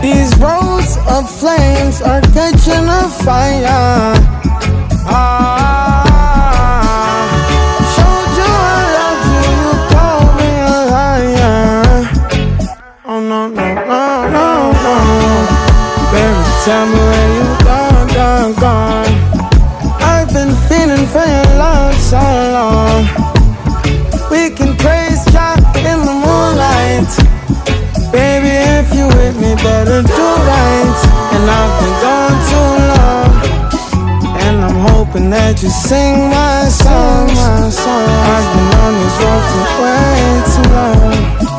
These roads of flames are catching a fire. Showed you I loved you, you called me a liar. Oh no, no, no, no, no. Baby, tell me where you gone, gone, gone. I've been feeling for your love so long. We can praise God in the moonlight. Baby, if you with me, better do right. And I've been gone too long, and I'm hoping that you sing my song, my song. I've been on this road for way too long.